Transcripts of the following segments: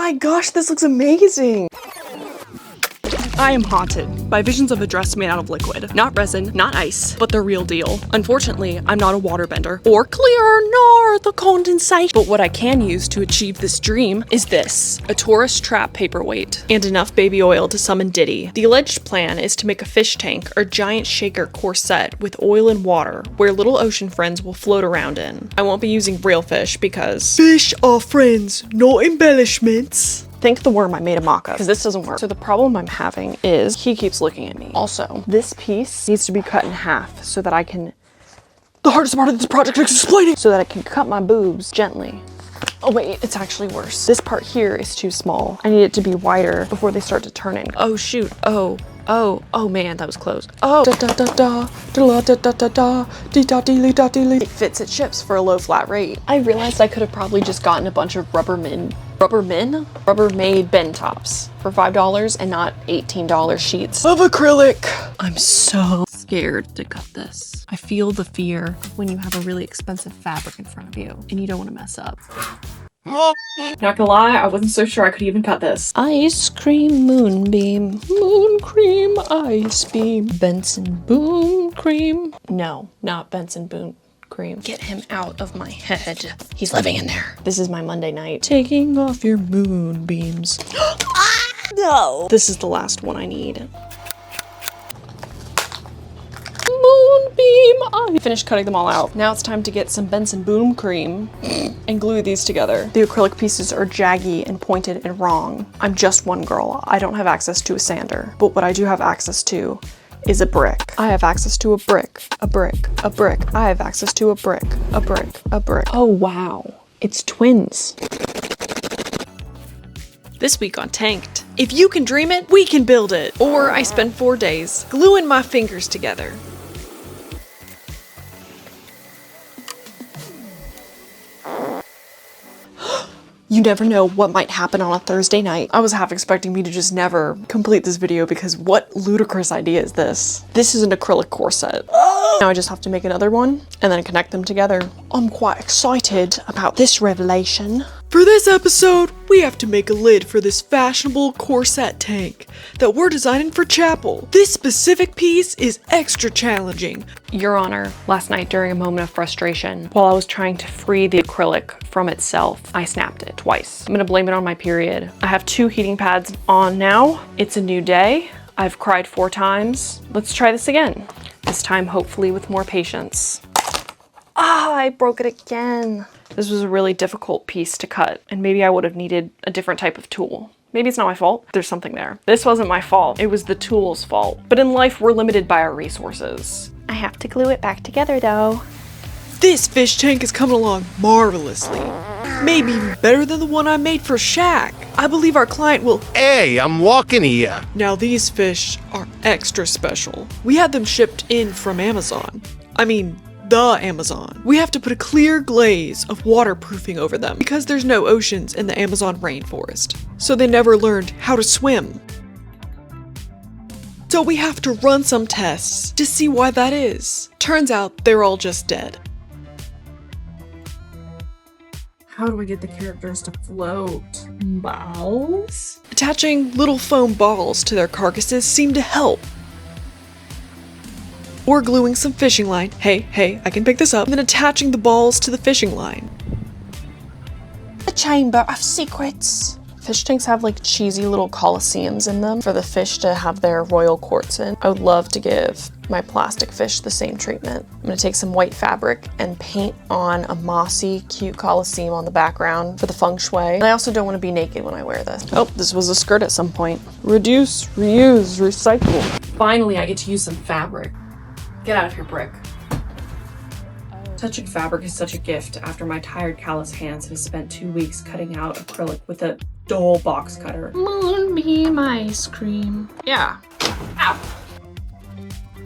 my gosh, this looks amazing. I am haunted by visions of a dress made out of liquid. Not resin, not ice, but the real deal. Unfortunately, I'm not a waterbender or clear nor the condensation. But what I can use to achieve this dream is this, a tourist trap paperweight and enough baby oil to summon Diddy. The alleged plan is to make a fish tank or giant shaker corset with oil and water where little ocean friends will float around in. I won't be using real fish because fish are friends, not embellishments. Thank the worm I made a mock of, because this doesn't work. So the problem I'm having is he keeps looking at me. Also, this piece needs to be cut in half so that I can, the hardest part of this project is explaining, so that I can cut my boobs gently. Oh wait, it's actually worse. This part here is too small. I need it to be wider before they start to turn in. Oh shoot, oh man, that was close. Oh, da da da da, da da da da da, dee da dee da dee. It fits at ships for a low flat rate. I realized I could have probably just gotten a bunch of Rubbermaid bend tops for $5 and not $18 sheets of acrylic. I'm so scared to cut this. I feel the fear when you have a really expensive fabric in front of you and you don't want to mess up. Not gonna lie, I wasn't so sure I could even cut this. Ice cream moonbeam, moon cream ice beam, Benson boom cream. No, not Benson boom cream. Get him out of my head. He's living in there. This is my Monday night. Taking off your moonbeams. No. This is the last one I need. Moonbeam. I finished cutting them all out. Now it's time to get some Benson boom cream and glue these together. The acrylic pieces are jaggy and pointed and wrong. I'm just one girl. I don't have access to a sander, but what I do have access to is a brick. I have access to a brick, a brick, a brick. I have access to a brick, a brick, a brick. Oh wow, it's twins. This week on Tanked. If you can dream it, we can build it. Or I spend 4 days gluing my fingers together. You never know what might happen on a Thursday night. I was half expecting me to just never complete this video because what ludicrous idea is this? This is an acrylic corset. Now I just have to make another one and then connect them together. I'm quite excited about this revelation. For this episode, we have to make a lid for this fashionable corset tank that we're designing for chapel. This specific piece is extra challenging. Your Honor, last night during a moment of frustration, while I was trying to free the acrylic from itself, I snapped it twice. I'm gonna blame it on my period. I have 2 heating pads on now. It's a new day. I've cried 4 times. Let's try this again. This time, hopefully with more patience. Ah, I broke it again. This was a really difficult piece to cut, and maybe I would have needed a different type of tool. Maybe it's not my fault. There's something there. This wasn't my fault. It was the tool's fault. But in life, we're limited by our resources. I have to glue it back together, though. This fish tank is coming along marvelously. Maybe even better than the one I made for Shaq. I believe our client will— Hey, I'm walking here. Now these fish are extra special. We had them shipped in from Amazon. I mean, the Amazon. We have to put a clear glaze of waterproofing over them because there's no oceans in the Amazon rainforest. So they never learned how to swim. So we have to run some tests to see why that is. Turns out they're all just dead. How do I get the characters to float? Balls? Attaching little foam balls to their carcasses seem to help. Or gluing some fishing line. Hey, I can pick this up. And then attaching the balls to the fishing line. A chamber of secrets. Fish tanks have like cheesy little coliseums in them for the fish to have their royal courts in. I would love to give my plastic fish the same treatment. I'm gonna take some white fabric and paint on a mossy, cute coliseum on the background for the feng shui. And I also don't want to be naked when I wear this. Oh, this was a skirt at some point. Reduce, reuse, recycle. Finally, I get to use some fabric. Get out of here, brick. Touching fabric is such a gift after my tired, callous hands have spent 2 weeks cutting out acrylic with a dull box cutter. Moonbeam ice cream. Yeah. Ow.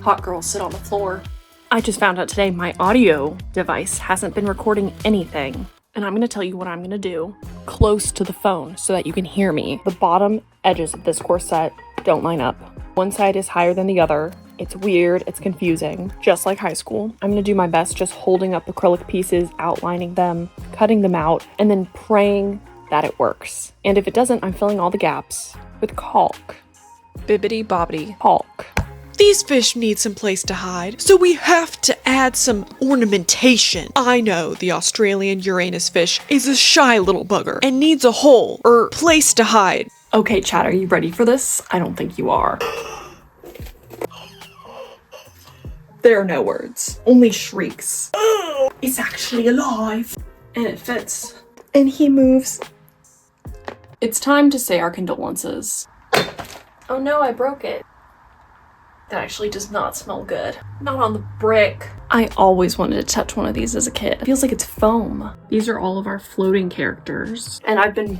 Hot girl, sit on the floor. I just found out today my audio device hasn't been recording anything. And I'm gonna tell you what I'm gonna do close to the phone so that you can hear me. The bottom edges of this corset don't line up. One side is higher than the other. It's weird, it's confusing, just like high school. I'm gonna do my best just holding up acrylic pieces, outlining them, cutting them out, and then praying that it works. And if it doesn't, I'm filling all the gaps with caulk. Bibbidi bobbidi caulk. These fish need some place to hide, so we have to add some ornamentation. I know the Australian Uranus fish is a shy little bugger and needs a hole or place to hide. Okay, Chad, are you ready for this? I don't think you are. There are no words, only shrieks. Oh, it's actually alive. And it fits. And he moves. It's time to say our condolences. Oh no, I broke it. That actually does not smell good. Not on the brick. I always wanted to touch one of these as a kid. It feels like it's foam. These are all of our floating characters. And I've been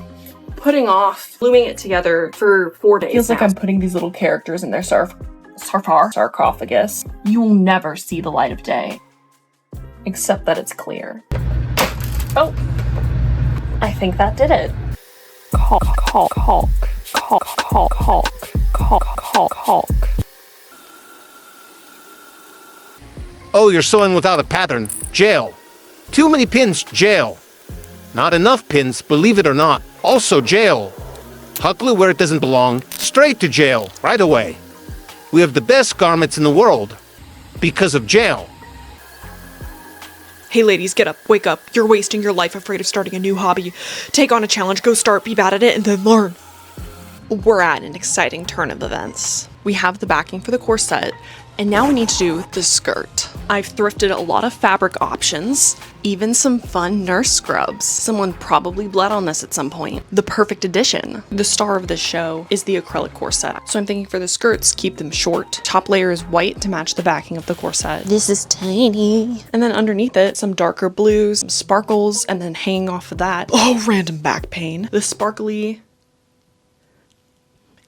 putting off gluing it together for 4 days. Feels like I'm putting these little characters in their sarcophagus. You will never see the light of day. Except that it's clear. Oh, I think that did it. Caulk, caulk, caulk, caulk, caulk, caulk, caulk, caulk, caulk. Oh, you're sewing without a pattern. Jail. Too many pins, jail. Not enough pins, believe it or not. Also jail. Hot glue where it doesn't belong. Straight to jail, right away. We have the best garments in the world. Because of jail. Hey ladies, get up, wake up. You're wasting your life afraid of starting a new hobby. Take on a challenge, go start, be bad at it, and then learn. We're at an exciting turn of events. We have the backing for the corset, and now we need to do the skirt. I've thrifted a lot of fabric options, even some fun nurse scrubs. Someone probably bled on this at some point. The perfect addition. The star of this show is the acrylic corset. So I'm thinking for the skirts, keep them short. Top layer is white to match the backing of the corset. This is tiny. And then underneath it, some darker blues, some sparkles, and then hanging off of that, oh, random back pain. The sparkly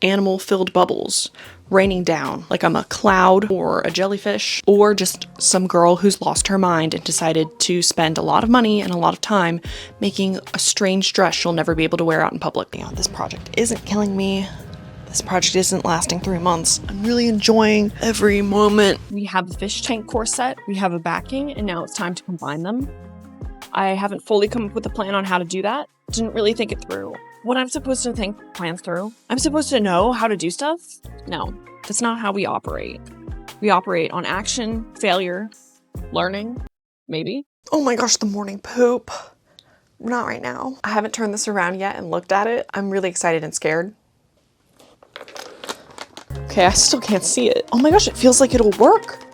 animal-filled bubbles raining down like I'm a cloud or a jellyfish or just some girl who's lost her mind and decided to spend a lot of money and a lot of time making a strange dress she'll never be able to wear out in public. You know, this project isn't killing me. This project isn't lasting 3 months. I'm really enjoying every moment. We have the fish tank corset, we have a backing, and now it's time to combine them. I haven't fully come up with a plan on how to do that. Didn't really think it through. What I'm supposed to think plans through? I'm supposed to know how to do stuff? No, that's not how we operate. We operate on action, failure, learning, maybe. Oh my gosh, the morning poop. Not right now. I haven't turned this around yet and looked at it. I'm really excited and scared. Okay, I still can't see it. Oh my gosh, it feels like it'll work.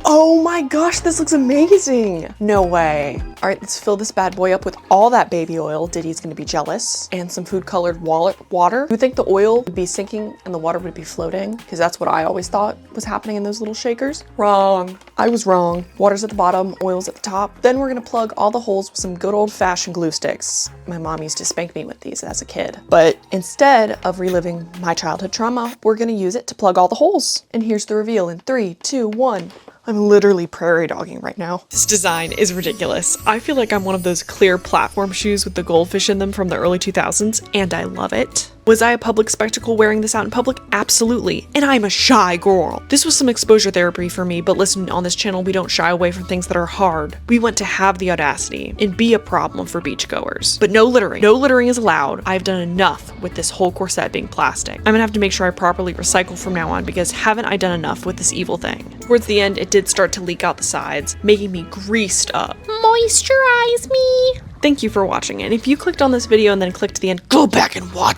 Oh my gosh, this looks amazing. No way. All right, let's fill this bad boy up with all that baby oil. Diddy's gonna be jealous. And some food colored water. You think the oil would be sinking and the water would be floating? Because that's what I always thought was happening in those little shakers. Wrong. I was wrong. Water's at the bottom, oil's at the top. Then we're gonna plug all the holes with some good old fashioned glue sticks. My mom used to spank me with these as a kid. But instead of reliving my childhood trauma, we're gonna use it to plug all the holes. And here's the reveal in 3, 2, 1. I'm literally prairie dogging right now. This design is ridiculous. I feel like I'm one of those clear platform shoes with the goldfish in them from the early 2000s, and I love it. Was I a public spectacle wearing this out in public? Absolutely. And I'm a shy girl. This was some exposure therapy for me, but listen, on this channel, we don't shy away from things that are hard. We want to have the audacity and be a problem for beachgoers. But no littering. No littering is allowed. I've done enough with this whole corset being plastic. I'm gonna have to make sure I properly recycle from now on because haven't I done enough with this evil thing? Towards the end, it did start to leak out the sides, making me greased up. Moisturize me. Thank you for watching, and if you clicked on this video and then clicked to the end, go back and watch